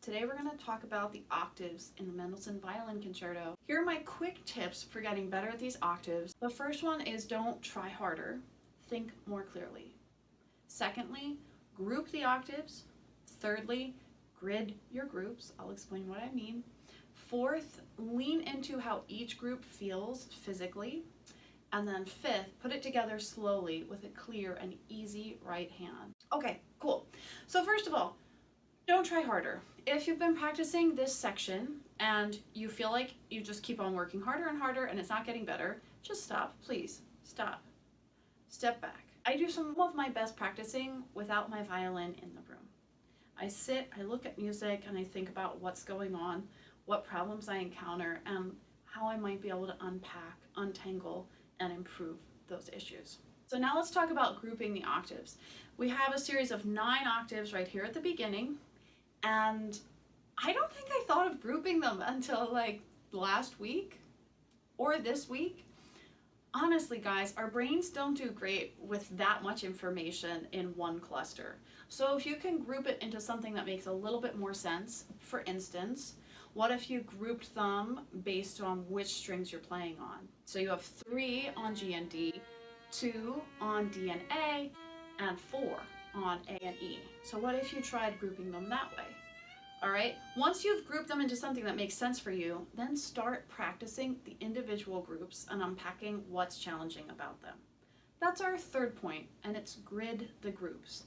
Today we're going to talk about the octaves in the Mendelssohn Violin Concerto. Here are my quick tips for getting better at these octaves. The first one is don't try harder, think more clearly. Secondly, group the octaves. Thirdly, grid your groups. I'll explain what I mean. Fourth, lean into how each group feels physically. And then fifth, put it together slowly with a clear and easy right hand. Okay, cool. So first of all, don't try harder. If you've been practicing this section and you feel like you just keep on working harder and harder and it's not getting better, just stop, please. Stop. Step back. I do some of my best practicing without my violin in the room. I sit, I look at music, and I think about what's going on, what problems I encounter, and how I might be able to unpack, untangle, and improve those issues. So now let's talk about grouping the octaves. We have a series of 9 octaves right here at the beginning, and I don't think I thought of grouping them until like last week or this week. Honestly, guys, our brains don't do great with that much information in one cluster. So if you can group it into something that makes a little bit more sense, for instance, what if you grouped them based on which strings you're playing on? So you have 3 on G and D, 2 on D and A, and 4 on A and E. So what if you tried grouping them that way? All right, once you've grouped them into something that makes sense for you, then start practicing the individual groups and unpacking what's challenging about them. That's our third point, and it's grid the groups.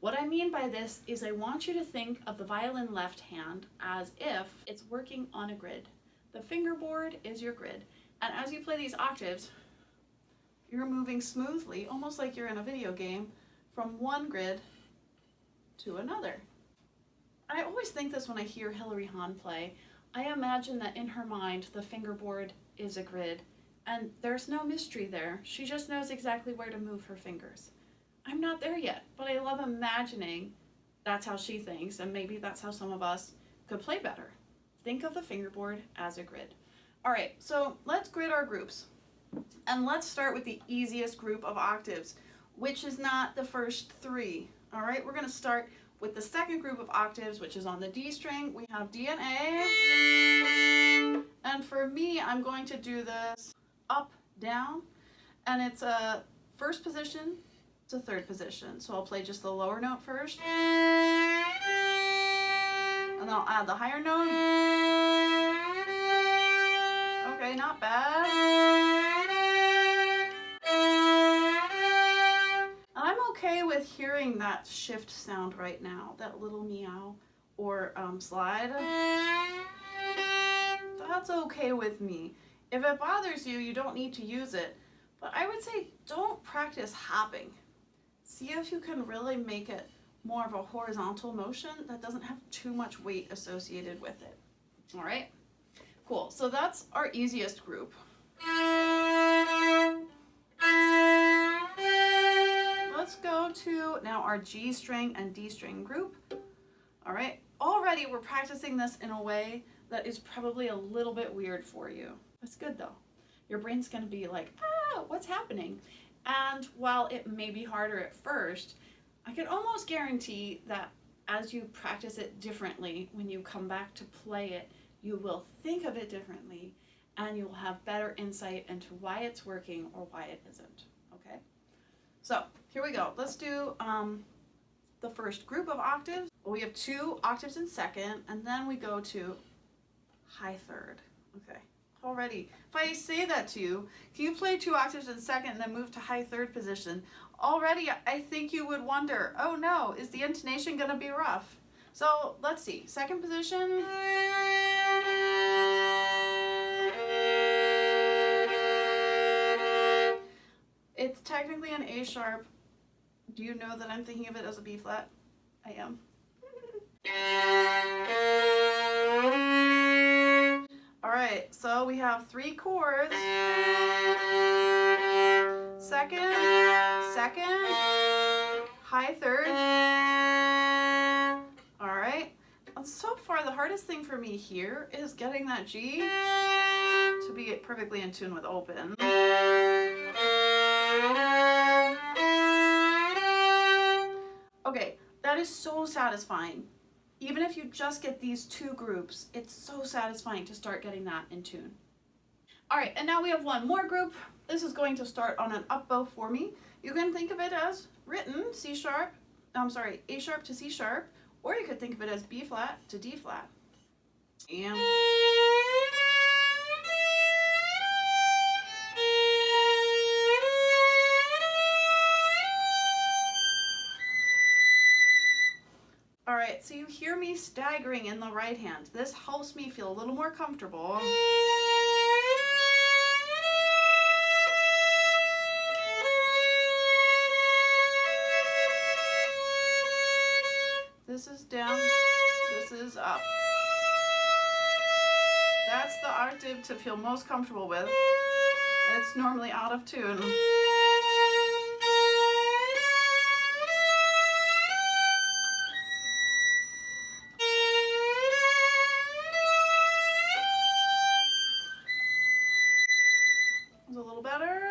What I mean by this is I want you to think of the violin left hand as if it's working on a grid. The fingerboard is your grid, and as you play these octaves, you're moving smoothly, almost like you're in a video game, from one grid to another. I always think this when I hear Hilary Hahn play. I imagine that in her mind, the fingerboard is a grid, and there's no mystery there. She just knows exactly where to move her fingers. I'm not there yet, but I love imagining that's how she thinks, and maybe that's how some of us could play better. Think of the fingerboard as a grid. All right, so let's grid our groups. And let's start with the easiest group of octaves, which is not the first 3. All right, we're gonna start with the second group of octaves, which is on the D string. We have D and A. And for me, I'm going to do this up, down, and it's a first position to third position. So I'll play just the lower note first, and then I'll add the higher note. Okay, not bad. I'm okay with hearing that shift sound right now, that little meow or slide. That's okay with me. If it bothers you, you don't need to use it. But I would say don't practice hopping. See if you can really make it more of a horizontal motion that doesn't have too much weight associated with it. All right? Cool. So that's our easiest group. Let's go to now our G string and D string group. All right, already we're practicing this in a way that is probably a little bit weird for you. That's good though. Your brain's gonna be like, what's happening? And while it may be harder at first, I can almost guarantee that as you practice it differently, when you come back to play it, you will think of it differently and you will have better insight into why it's working or why it isn't, okay? So here we go. Let's do the first group of octaves. We have 2 octaves in second, and then we go to high third. Okay, already. If I say that to you, can you play 2 octaves in second and then move to high third position? Already, I think you would wonder, oh no, is the intonation gonna be rough? So let's see, second position. It's technically an A sharp. Do you know that I'm thinking of it as a B flat? I am. All right, so we have 3 chords. Second, second, high third. All right. And so far, the hardest thing for me here is getting that G to be perfectly in tune with open. Okay, that is so satisfying. Even if you just get these two groups, it's so satisfying to start getting that in tune. All right, and now we have one more group. This is going to start on an up bow for me. You can think of it as written A sharp to C sharp, or you could think of it as B flat to D flat. And all right, so you hear me staggering in the right hand. This helps me feel a little more comfortable. This is down, this is up. That's the octave to feel most comfortable with. It's normally out of tune. It's a little better.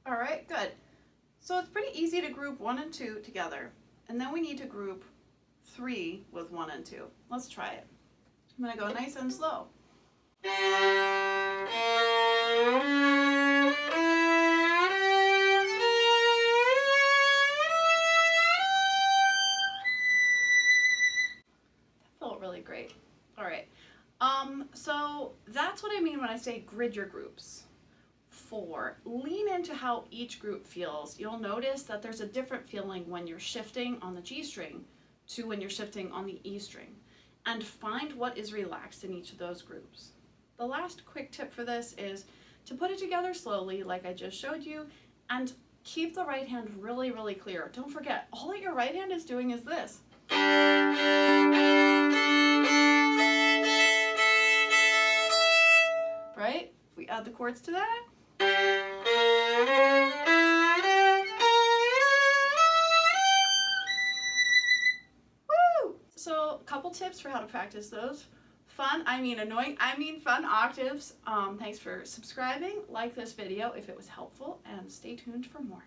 All right, good. So it's pretty easy to group 1 and 2 together. And then we need to group 3 with 1 and 2. Let's try it. I'm going to go nice and slow. That felt really great. All right. So that's what I mean when I say grid your groups. 4, lean into how each group feels. You'll notice that there's a different feeling when you're shifting on the G string to when you're shifting on the E string, and find what is relaxed in each of those groups. The last quick tip for this is to put it together slowly like I just showed you, and keep the right hand really, really clear. Don't forget, all that your right hand is doing is this. Right? If we add the chords to that, woo! So a couple tips for how to practice those. Fun, I mean annoying, I mean fun octaves. Thanks for subscribing. Like this video if it was helpful, and stay tuned for more.